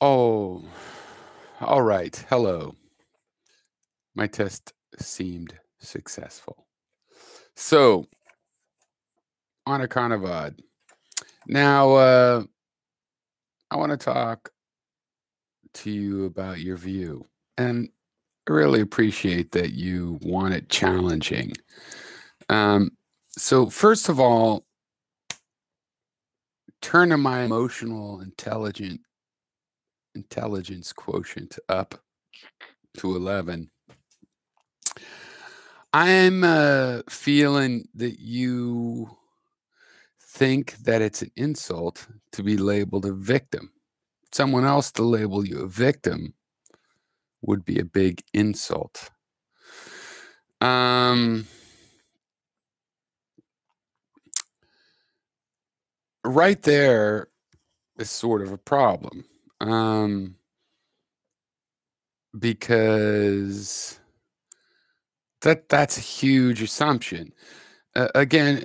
Oh, all right. Hello. My test seemed successful. So, on a kind of odd. Now, I want to talk to you about your view. And I really appreciate that you want it challenging. Um, so, first of all, turning my emotional intelligence quotient up to 11. I'm feeling that you think that it's an insult to be labeled a victim. Someone else to label you a victim would be a big insult. Um, right there is sort of a problem. Because that's a huge assumption. Again,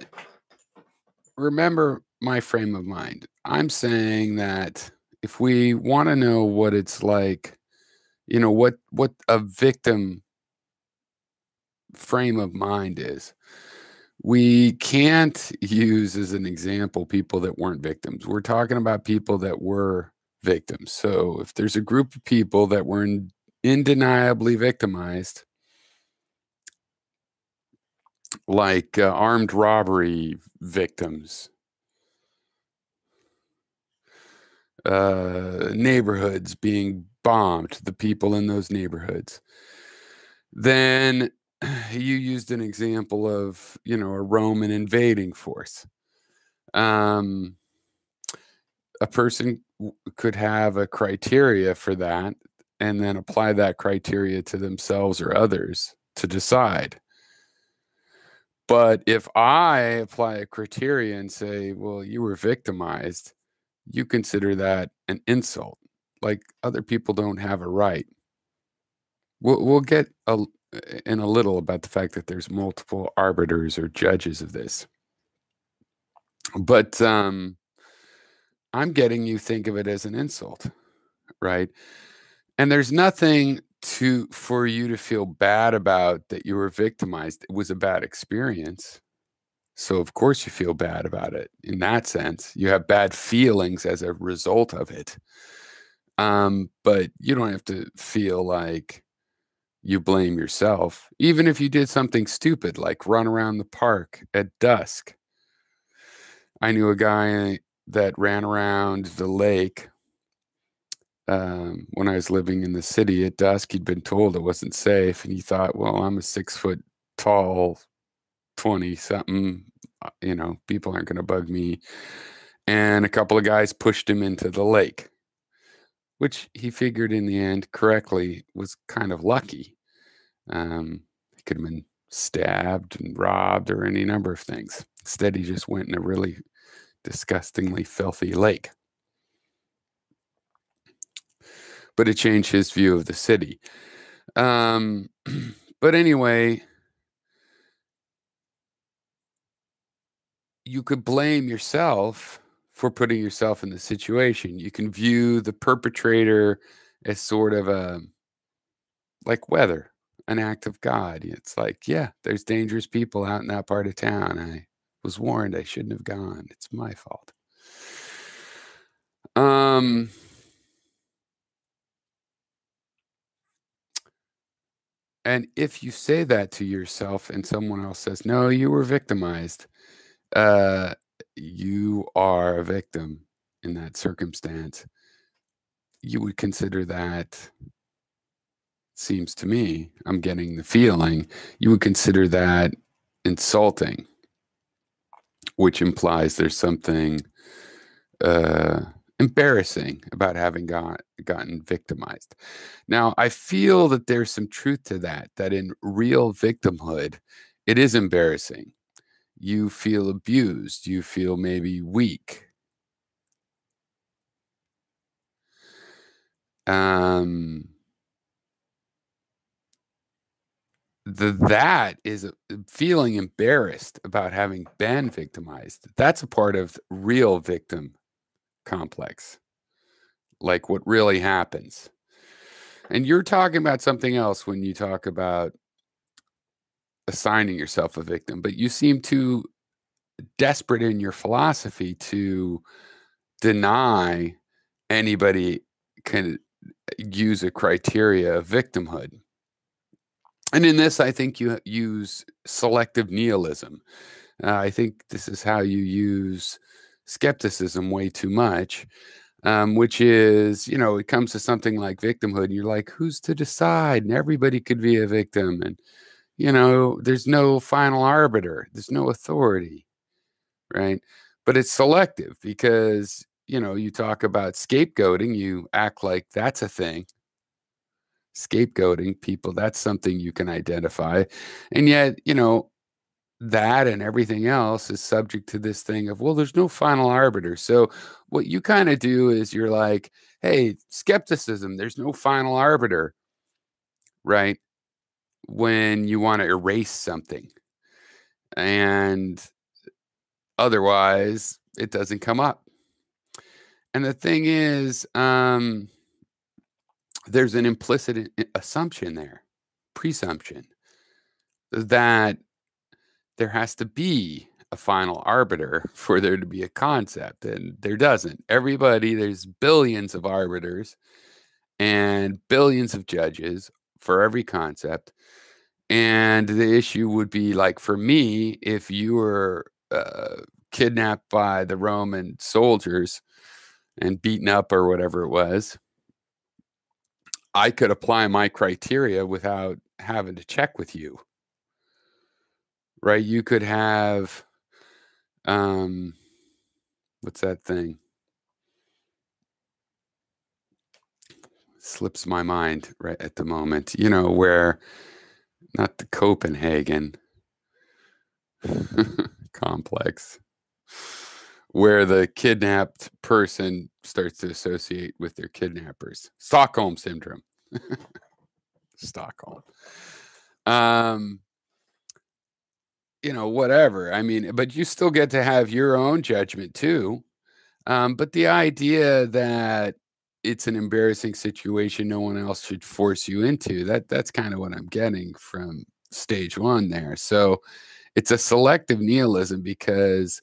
remember my frame of mind. I'm saying that if we want to know what it's like, what a victim frame of mind is, we can't use as an example people that weren't victims. We're talking about people that were victims. So if there's a group of people that were undeniably victimized, like armed robbery victims, neighborhoods being bombed, the people in those neighborhoods, then you used an example of, a Roman invading force. A person could have a criteria for that and then apply that criteria to themselves or others to decide. But if I apply a criteria and say, well, you were victimized, you consider that an insult. Like other people don't have a right. We'll get in a little about the fact that there's multiple arbiters or judges of this. But I'm getting you think of it as an insult, right? And there's nothing for you to feel bad about that you were victimized. It was a bad experience. So of course you feel bad about it. In that sense, you have bad feelings as a result of it. But you don't have to feel like you blame yourself, even if you did something stupid like run around the park at dusk. I knew a guy that ran around the lake when I was living in the city at dusk. He'd been told it wasn't safe, and he thought, well, I'm a 6 foot tall, 20 something, people aren't going to bug me. And a couple of guys pushed him into the lake, which he figured in the end correctly was kind of lucky. He could have been stabbed and robbed or any number of things. Instead, he just went in a really disgustingly filthy lake. But it changed his view of the city. But anyway, you could blame yourself for putting yourself in the situation. You can view the perpetrator as sort of like weather, an act of God. It's like, yeah, there's dangerous people out in that part of town. I was warned I shouldn't have gone. It's my fault. And if you say that to yourself and someone else says, no, you were victimized, you are a victim in that circumstance, you would consider that, seems to me, I'm getting the feeling, you would consider that insulting, which implies there's something embarrassing about having gotten victimized. Now, I feel that there's some truth to that in real victimhood, it is embarrassing. You feel abused. You feel maybe weak. That is feeling embarrassed about having been victimized. That's a part of real victim complex. like what really happens. And you're talking about something else when you talk about assigning yourself a victim, but you seem too desperate in your philosophy to deny anybody can use a criteria of victimhood. And in this, I think you use selective nihilism. I think this is how you use skepticism way too much, which is, it comes to something like victimhood, and you're like, who's to decide? And everybody could be a victim. And, there's no final arbiter, there's no authority, right? But it's selective because, you talk about scapegoating, you act like that's a thing. Scapegoating people, that's something you can identify. And yet, that and everything else is subject to this thing of, well, there's no final arbiter. So what you kind of do is you're like, hey, skepticism, there's no final arbiter, right? When you want to erase something. And otherwise, it doesn't come up. And the thing is, there's an implicit assumption there, presumption, that there has to be a final arbiter for there to be a concept, and there doesn't. There's billions of arbiters and billions of judges for every concept. And the issue would be like, for me, if you were kidnapped by the Roman soldiers and beaten up or whatever it was, I could apply my criteria without having to check with you, right? You could have, what's that thing? Slips my mind right at the moment, where, not the Copenhagen complex, where the kidnapped person starts to associate with their kidnappers. Stockholm syndrome. Stockholm. Whatever. I mean, but you still get to have your own judgment too. But the idea that it's an embarrassing situation no one else should force you into, that's kind of what I'm getting from stage one there. So it's a selective nihilism because,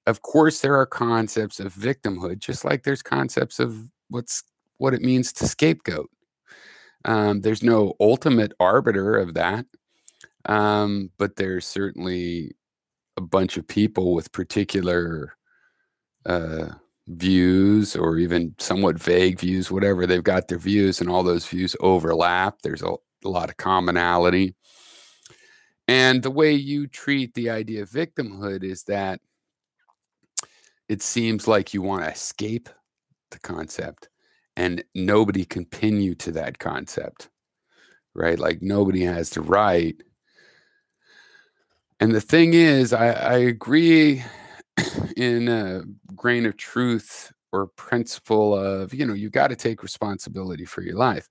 of course, there are concepts of victimhood, just like there's concepts of what it means to scapegoat. There's no ultimate arbiter of that, but there's certainly a bunch of people with particular views, or even somewhat vague views, whatever. They've got their views, and all those views overlap. There's a lot of commonality. And the way you treat the idea of victimhood is that it seems like you want to escape the concept, and nobody can pin you to that concept, right? Like nobody has the right. And the thing is, I agree in a grain of truth or principle of, you got to take responsibility for your life.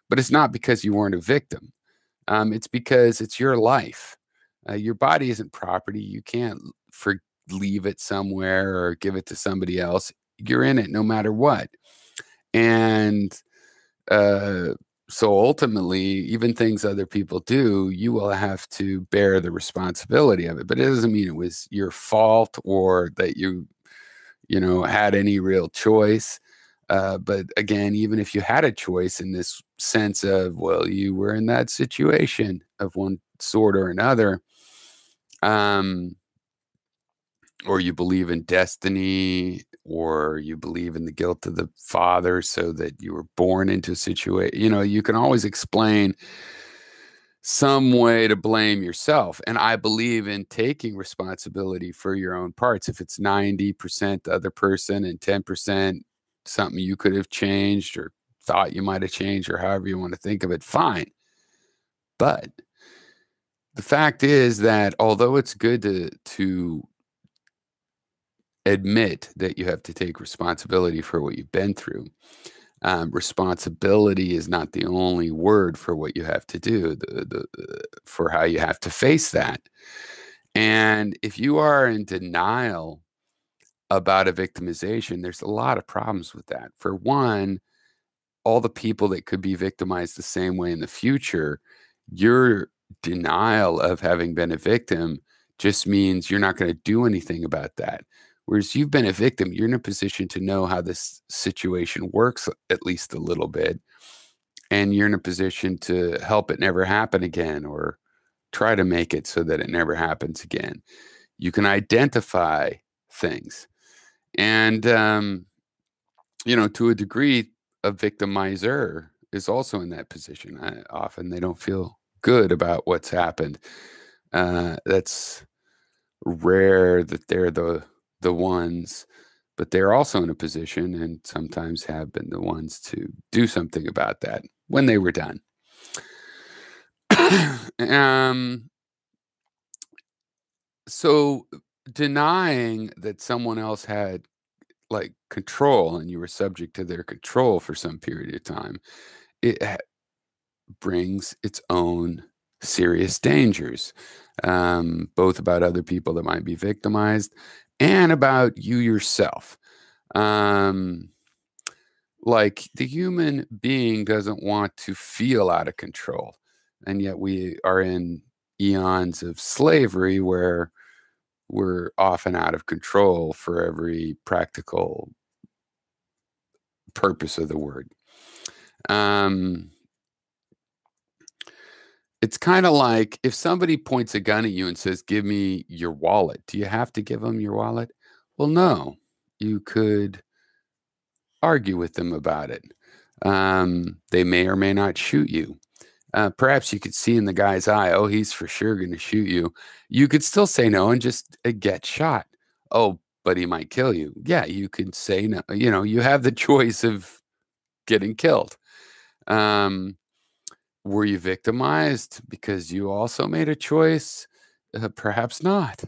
But it's not because you weren't a victim. It's because it's your life. Your body isn't property. You can't leave it somewhere or give it to somebody else. You're in it no matter what. And so ultimately, even things other people do, you will have to bear the responsibility of it. But it doesn't mean it was your fault or that you had any real choice. But again, even if you had a choice in this sense of, well, you were in that situation of one sort or another, or you believe in destiny, or you believe in the guilt of the father so that you were born into a situation, you can always explain some way to blame yourself. And I believe in taking responsibility for your own parts. If it's 90% the other person and 10% something you could have changed or thought you might have changed, or however you want to think of it, fine. But the fact is that although it's good to admit that you have to take responsibility for what you've been through, responsibility is not the only word for what you have to do, for how you have to face that. And if you are in denial about a victimization, there's a lot of problems with that. For one, all the people that could be victimized the same way in the future, your denial of having been a victim just means you're not going to do anything about that. Whereas you've been a victim, you're in a position to know how this situation works at least a little bit. And you're in a position to help it never happen again, or try to make it so that it never happens again. You can identify things. And, to a degree, a victimizer is also in that position. Often they don't feel good about what's happened. That's rare that they're the ones, but they're also in a position, and sometimes have been the ones, to do something about that when they were done. So denying that someone else had like control and you were subject to their control for some period of time, it brings its own serious dangers, both about other people that might be victimized and about you yourself. Like, the human being doesn't want to feel out of control, and yet we are in eons of slavery where we're often out of control for every practical purpose of the word. It's kind of like if somebody points a gun at you and says, "Give me your wallet." Do you have to give them your wallet? Well, no. You could argue with them about it. They may or may not shoot you. Perhaps you could see in the guy's eye, oh, he's for sure going to shoot you. You could still say no and just get shot. Oh, but he might kill you. Yeah, you could say no. You have the choice of getting killed. Were you victimized because you also made a choice? Perhaps not.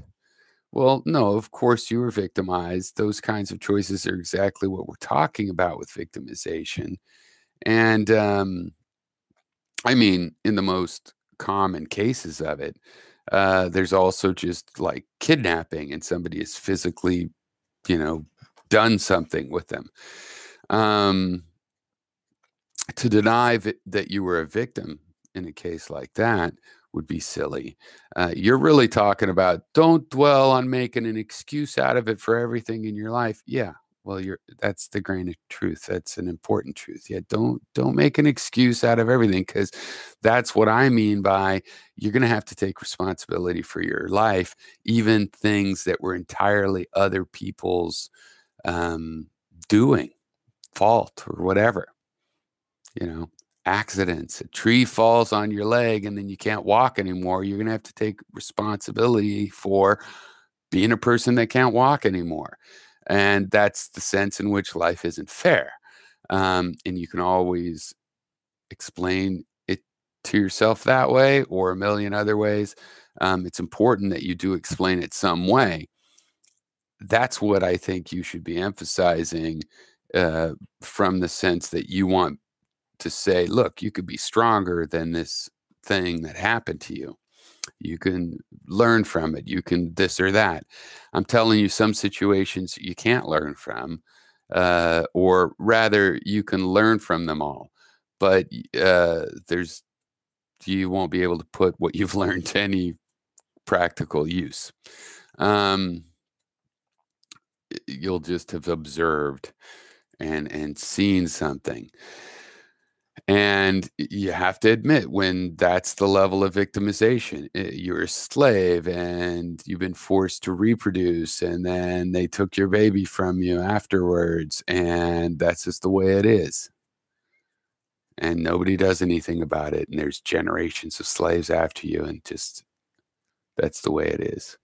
Well, no, of course you were victimized. Those kinds of choices are exactly what we're talking about with victimization. And I mean, in the most common cases of it, there's also just like kidnapping, and somebody has physically, done something with them. To deny that you were a victim in a case like that would be silly. You're really talking about, don't dwell on making an excuse out of it for everything in your life. Yeah, well, that's the grain of truth. That's an important truth. Yeah, don't make an excuse out of everything, because that's what I mean by you're going to have to take responsibility for your life, even things that were entirely other people's doing, fault, or whatever. Accidents, a tree falls on your leg and then you can't walk anymore. You're going to have to take responsibility for being a person that can't walk anymore. And that's the sense in which life isn't fair. And you can always explain it to yourself that way, or a million other ways. It's important that you do explain it some way. That's what I think you should be emphasizing, from the sense that you want to say, look, you could be stronger than this thing that happened to you. You can learn from it. You can this or that. I'm telling you, some situations you can't learn from, or rather, you can learn from them all. But you won't be able to put what you've learned to any practical use. You'll just have observed and seen something. And you have to admit, when that's the level of victimization, you're a slave and you've been forced to reproduce, and then they took your baby from you afterwards, and that's just the way it is. And nobody does anything about it. And there's generations of slaves after you, and just that's the way it is.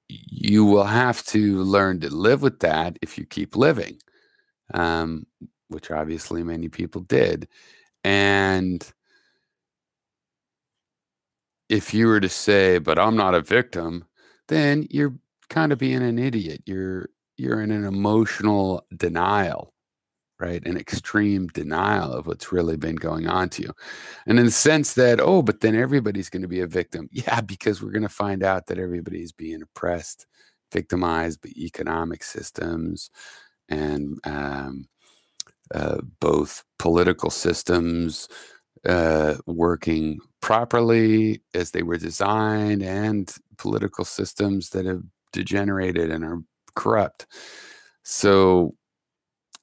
You will have to learn to live with that if you keep living, which obviously many people did. And if you were to say, but I'm not a victim, then you're kind of being an idiot. You're in an emotional denial, right? An extreme denial of what's really been going on to you. And in the sense that, oh, but then everybody's going to be a victim. Yeah, because we're going to find out that everybody's being oppressed, victimized by economic systems and both political systems working properly as they were designed, and political systems that have degenerated and are corrupt. So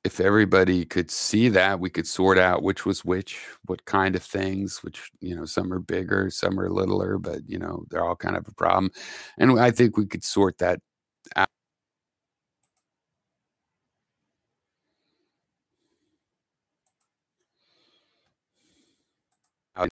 if everybody could see that, we could sort out which was which, what kind of things, which, some are bigger, some are littler, but, they're all kind of a problem. And I think we could sort that out.